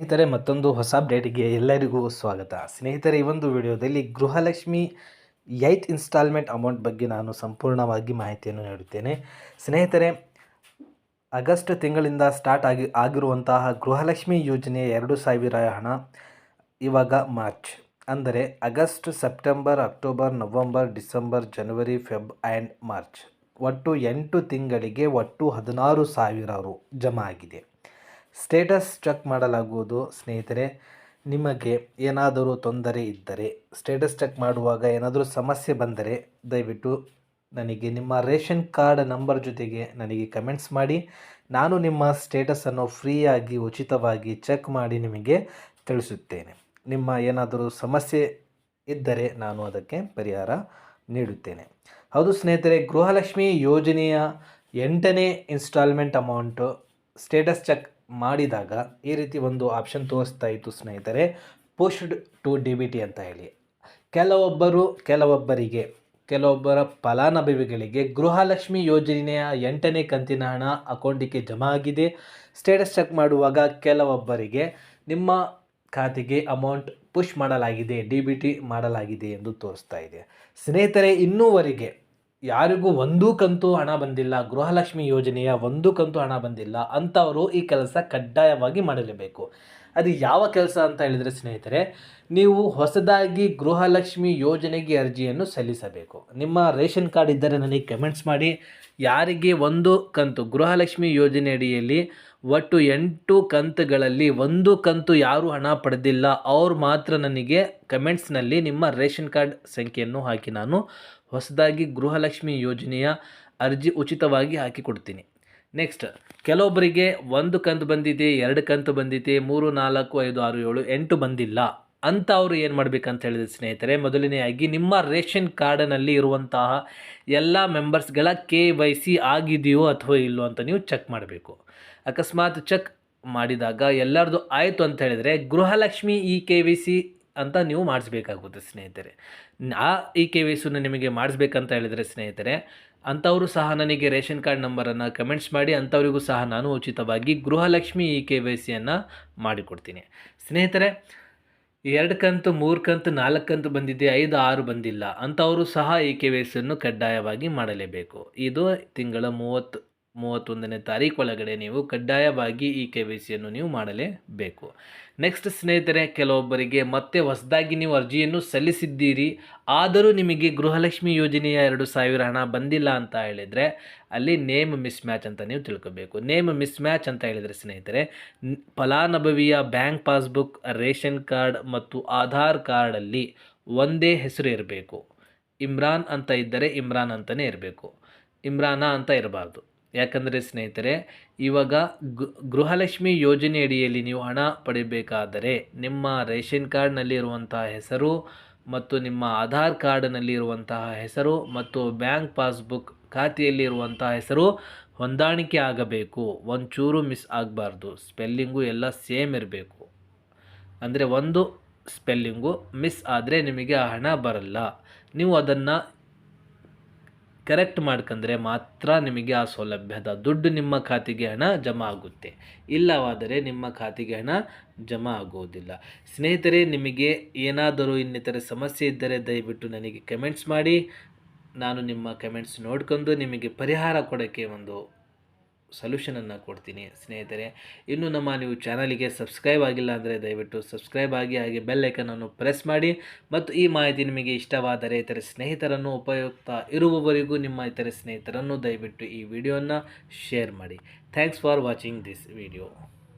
ಸ್ನೇಹಿತರೆ, ಮತ್ತೊಂದು ಹೊಸ ಅಪ್ಡೇಟಿಗೆ ಎಲ್ಲರಿಗೂ ಸ್ವಾಗತ. ಸ್ನೇಹಿತರೆ, ಈ ಒಂದು ವಿಡಿಯೋದಲ್ಲಿ ಗೃಹಲಕ್ಷ್ಮಿ 8th ಇನ್ಸ್ಟಾಲ್ಮೆಂಟ್ ಅಮೌಂಟ್ ಬಗ್ಗೆ ನಾನು ಸಂಪೂರ್ಣವಾಗಿ ಮಾಹಿತಿಯನ್ನು ನೀಡುತ್ತೇನೆ. ಸ್ನೇಹಿತರೆ, ಆಗಸ್ಟ್ ತಿಂಗಳಿಂದ ಸ್ಟಾರ್ಟ್ ಆಗಿರುವಂತಹ ಗೃಹಲಕ್ಷ್ಮಿ ಯೋಜನೆಯ 2,000 ಹಣ ಇವಾಗ ಮಾರ್ಚ್, ಅಂದರೆ August, September, October, November, December, January, Feb and March ಒಟ್ಟು 8 ತಿಂಗಳಿಗೆ ಒಟ್ಟು 16,000 ರು ಜಮಾ ಆಗಿದೆ. ಸ್ಟೇಟಸ್ ಚೆಕ್ ಮಾಡಲಾಗುವುದು. ಸ್ನೇಹಿತರೆ, ನಿಮಗೆ ಏನಾದರೂ ತೊಂದರೆ ಇದ್ದರೆ, ಸ್ಟೇಟಸ್ ಚೆಕ್ ಮಾಡುವಾಗ ಏನಾದರೂ ಸಮಸ್ಯೆ ಬಂದರೆ ದಯವಿಟ್ಟು ನನಗೆ ನಿಮ್ಮ ರೇಷನ್ ಕಾರ್ಡ್ ನಂಬರ್ ಜೊತೆಗೆ ನನಗೆ ಕಮೆಂಟ್ಸ್ ಮಾಡಿ. ನಾನು ನಿಮ್ಮ ಸ್ಟೇಟಸನ್ನು ಫ್ರೀಯಾಗಿ ಉಚಿತವಾಗಿ ಚೆಕ್ ಮಾಡಿ ನಿಮಗೆ ತಿಳಿಸುತ್ತೇನೆ. ನಿಮ್ಮ ಏನಾದರೂ ಸಮಸ್ಯೆ ಇದ್ದರೆ ನಾನು ಅದಕ್ಕೆ ಪರಿಹಾರ ನೀಡುತ್ತೇನೆ. ಹೌದು ಸ್ನೇಹಿತರೆ, ಗೃಹಲಕ್ಷ್ಮಿ ಯೋಜನೆಯ 8ನೇ ಇನ್ಸ್ಟಾಲ್ಮೆಂಟ್ ಅಮೌಂಟು ಸ್ಟೇಟಸ್ ಚೆಕ್ ಮಾಡಿದಾಗ ಈ ರೀತಿ ಒಂದು ಆಪ್ಷನ್ ತೋರಿಸ್ತಾ ಇತ್ತು ಸ್ನೇಹಿತರೆ, ಪುಶ್ಡ್ ಟು DBT ಅಂತ ಹೇಳಿ. ಕೆಲವೊಬ್ಬರ ಫಲಾನುಭವಿಗಳಿಗೆ ಗೃಹಲಕ್ಷ್ಮಿ ಯೋಜನೆಯ 8ನೇ ಕಂತಿನ ಹಣ ಅಕೌಂಟಿಗೆ ಜಮಾ ಆಗಿದೆ. ಸ್ಟೇಟಸ್ ಚೆಕ್ ಮಾಡುವಾಗ ಕೆಲವೊಬ್ಬರಿಗೆ ನಿಮ್ಮ ಖಾತೆಗೆ ಅಮೌಂಟ್ ಪುಷ್ ಮಾಡಲಾಗಿದೆ, DBT ಮಾಡಲಾಗಿದೆ ಎಂದು ತೋರಿಸ್ತಾ ಇದೆ. ಸ್ನೇಹಿತರೆ, ಇನ್ನೂವರೆಗೆ ಯಾರಿಗೂ ಒಂದೂ ಕಂತು ಹಣ ಬಂದಿಲ್ಲ, ಗೃಹಲಕ್ಷ್ಮಿ ಯೋಜನೆಯ ಒಂದು ಕಂತು ಹಣ ಬಂದಿಲ್ಲ ಅಂಥವರು ಈ ಕೆಲಸ ಕಡ್ಡಾಯವಾಗಿ ಮಾಡಲೇಬೇಕು. ಅದು ಯಾವ ಕೆಲಸ ಅಂತ ಹೇಳಿದರೆ ಸ್ನೇಹಿತರೆ, ನೀವು ಹೊಸದಾಗಿ ಗೃಹಲಕ್ಷ್ಮಿ ಯೋಜನೆಗೆ ಅರ್ಜಿಯನ್ನು ಸಲ್ಲಿಸಬೇಕು. ನಿಮ್ಮ ರೇಷನ್ ಕಾರ್ಡ್ ಇದ್ದರೆ ನನಗೆ ಕಮೆಂಟ್ಸ್ ಮಾಡಿ. ಯಾರಿಗೆ ಒಂದು ಕಂತು ಗೃಹಲಕ್ಷ್ಮಿ ಯೋಜನೆ ಅಡಿಯಲ್ಲಿ ಒಟ್ಟು 8 ಕಂತುಗಳಲ್ಲಿ ಒಂದು ಕಂತು ಯಾರು ಹಣ ಪಡೆದಿಲ್ಲ ಅವ್ರು ಮಾತ್ರ ನನಗೆ ಕಮೆಂಟ್ಸ್ನಲ್ಲಿ ನಿಮ್ಮ ರೇಷನ್ ಕಾರ್ಡ್ ಸಂಖ್ಯೆಯನ್ನು ಹಾಕಿ ನಾನು ಹೊಸದಾಗಿ ಗೃಹಲಕ್ಷ್ಮಿ ಯೋಜನೆಯ ಅರ್ಜಿ ಉಚಿತವಾಗಿ ಹಾಕಿಕೊಡ್ತೀನಿ. ನೆಕ್ಸ್ಟ್, ಕೆಲವೊಬ್ಬರಿಗೆ 1 ಕಂತು ಬಂದಿದೆ, 2 ಕಂತು ಬಂದಿದೆ, 3, 4, 5, 6, 7, 8 ಬಂದಿಲ್ಲ ಅಂತ ಅವರು ಏನು ಮಾಡಬೇಕಂತ ಹೇಳಿದ್ರೆ ಸ್ನೇಹಿತರೆ, ಮೊದಲನೆಯಾಗಿ ನಿಮ್ಮ ರೇಷನ್ ಕಾರ್ಡ್ನಲ್ಲಿ ಇರುವಂತಹ ಎಲ್ಲ ಮೆಂಬರ್ಸ್ಗಳ KYC ಆಗಿದೆಯೋ ಅಥವಾ ಇಲ್ಲೋ ಅಂತ ನೀವು ಚೆಕ್ ಮಾಡಬೇಕು. ಅಕಸ್ಮಾತ್ ಚೆಕ್ ಮಾಡಿದಾಗ ಎಲ್ಲರದು ಆಯಿತು ಅಂತ ಹೇಳಿದರೆ ಗೃಹಲಕ್ಷ್ಮಿ KYC ಅಂತ ನೀವು ಮಾಡಿಸ್ಬೇಕಾಗುತ್ತೆ ಸ್ನೇಹಿತರೆ. KYC ನಿಮಗೆ ಮಾಡಿಸ್ಬೇಕಂತ ಹೇಳಿದರೆ ಸ್ನೇಹಿತರೆ, ಅಂಥವರು ಸಹ ನನಗೆ ರೇಷನ್ ಕಾರ್ಡ್ ನಂಬರನ್ನು ಕಮೆಂಟ್ಸ್ ಮಾಡಿ. ಅಂಥವರಿಗೂ ಸಹ ನಾನು ಉಚಿತವಾಗಿ ಗೃಹಲಕ್ಷ್ಮಿ KYCಯನ್ನು ಮಾಡಿಕೊಡ್ತೀನಿ. ಸ್ನೇಹಿತರೆ, 2 ಕಂತು, 3 ಕಂತು, 4 ಕಂತು ಬಂದಿದೆ, 5, 6 ಬಂದಿಲ್ಲ ಅಂಥವರು ಸಹ KYCಯನ್ನು ಕಡ್ಡಾಯವಾಗಿ ಮಾಡಲೇಬೇಕು. ಇದು ತಿಂಗಳ 31ನೇ ತಾರೀಕು ಒಳಗಡೆ ನೀವು ಕಡ್ಡಾಯವಾಗಿ KYCಯನ್ನು ನೀವು ಮಾಡಲೇಬೇಕು. ನೆಕ್ಸ್ಟ್ ಸ್ನೇಹಿತರೆ, ಕೆಲವೊಬ್ಬರಿಗೆ ಮತ್ತೆ ಹೊಸದಾಗಿ ನೀವು ಅರ್ಜಿಯನ್ನು ಸಲ್ಲಿಸಿದ್ದೀರಿ, ಆದರೂ ನಿಮಗೆ ಗೃಹಲಕ್ಷ್ಮಿ ಯೋಜನೆಯ 2,000 ಹಣ ಬಂದಿಲ್ಲ ಅಂತ ಹೇಳಿದರೆ ಅಲ್ಲಿ ನೇಮ್ ಮಿಸ್ ಮ್ಯಾಚ್ ಅಂತ ನೀವು ತಿಳ್ಕೋಬೇಕು. ನೇಮ್ ಮಿಸ್ ಮ್ಯಾಚ್ ಅಂತ ಹೇಳಿದರೆ ಸ್ನೇಹಿತರೆ, ಫಲಾನುಭವಿಯ ಬ್ಯಾಂಕ್ ಪಾಸ್ಬುಕ್, ರೇಷನ್ ಕಾರ್ಡ್ ಮತ್ತು ಆಧಾರ್ ಕಾರ್ಡಲ್ಲಿ ಒಂದೇ ಹೆಸರು ಇರಬೇಕು. ಇಮ್ರಾನ್ ಅಂತ ಇದ್ದರೆ ಇಮ್ರಾನ್ ಅಂತಲೇ ಇರಬೇಕು, ಇಮ್ರಾನ ಅಂತ ಇರಬಾರ್ದು. ಯಾಕಂದರೆ ಸ್ನೇಹಿತರೆ, ಇವಾಗ ಗೃಹಲಕ್ಷ್ಮಿ ಯೋಜನೆ ಅಡಿಯಲ್ಲಿ ನೀವು ಹಣ ಪಡಿಬೇಕಾದರೆ ನಿಮ್ಮ ರೇಷನ್ ಕಾರ್ಡ್ನಲ್ಲಿ ಇರುವಂತಹ ಹೆಸರು ಮತ್ತು ನಿಮ್ಮ ಆಧಾರ್ ಕಾರ್ಡ್ನಲ್ಲಿ ಇರುವಂತಹ ಹೆಸರು ಮತ್ತು ಬ್ಯಾಂಕ್ ಪಾಸ್ಬುಕ್ ಖಾತೆಯಲ್ಲಿ ಇರುವಂತಹ ಹೆಸರು ಹೊಂದಾಣಿಕೆ ಆಗಬೇಕು. ಒಂಚೂರು ಮಿಸ್ ಆಗಬಾರ್ದು. ಸ್ಪೆಲ್ಲಿಂಗು ಎಲ್ಲ ಸೇಮ್ ಇರಬೇಕು. ಅಂದರೆ ಒಂದು ಸ್ಪೆಲ್ಲಿಂಗು ಮಿಸ್ ಆದರೆ ನಿಮಗೆ ಆ ಹಣ ಬರಲ್ಲ. ನೀವು ಅದನ್ನು ಕರೆಕ್ಟ್ ಮಾಡ್ಕೊಂಡ್ರೆ ಮಾತ್ರ ನಿಮಗೆ ಆ ಸೌಲಭ್ಯದ ದುಡ್ಡು ನಿಮ್ಮ ಖಾತೆಗೆ ಹಣ ಜಮಾ ಆಗುತ್ತೆ. ಇಲ್ಲವಾದರೆ ನಿಮ್ಮ ಖಾತೆಗೆ ಹಣ ಜಮಾ ಆಗುವುದಿಲ್ಲ. ಸ್ನೇಹಿತರೆ, ನಿಮಗೆ ಏನಾದರೂ ಇನ್ನಿತರ ಸಮಸ್ಯೆ ಇದ್ದರೆ ದಯವಿಟ್ಟು ನನಗೆ ಕಮೆಂಟ್ಸ್ ಮಾಡಿ. ನಾನು ನಿಮ್ಮ ಕಮೆಂಟ್ಸ್ ನೋಡ್ಕೊಂಡು ನಿಮಗೆ ಪರಿಹಾರ ಕೊಡೋಕ್ಕೆ ಒಂದು ಸೊಲ್ಯೂಷನನ್ನು ಕೊಡ್ತೀನಿ. ಸ್ನೇಹಿತರೆ, ಇನ್ನು ನೀವು ಚಾನಲಿಗೆ ಸಬ್ಸ್ಕ್ರೈಬ್ ಆಗಿಲ್ಲ ಅಂದರೆ ದಯವಿಟ್ಟು ಸಬ್ಸ್ಕ್ರೈಬ್ ಆಗಿ, ಹಾಗೆ ಬೆಲ್ ಐಕನನ್ನು ಪ್ರೆಸ್ ಮಾಡಿ. ಮತ್ತು ಈ ಮಾಹಿತಿ ನಿಮಗೆ ಇಷ್ಟವಾದರೆ ಇತರ ಸ್ನೇಹಿತರನ್ನು, ಉಪಯುಕ್ತ ಇರುವವರಿಗೂ ನಿಮ್ಮ ಇತರ ಸ್ನೇಹಿತರನ್ನು ದಯವಿಟ್ಟು ಈ ವಿಡಿಯೋನ ಶೇರ್ ಮಾಡಿ. Thanks for watching this video.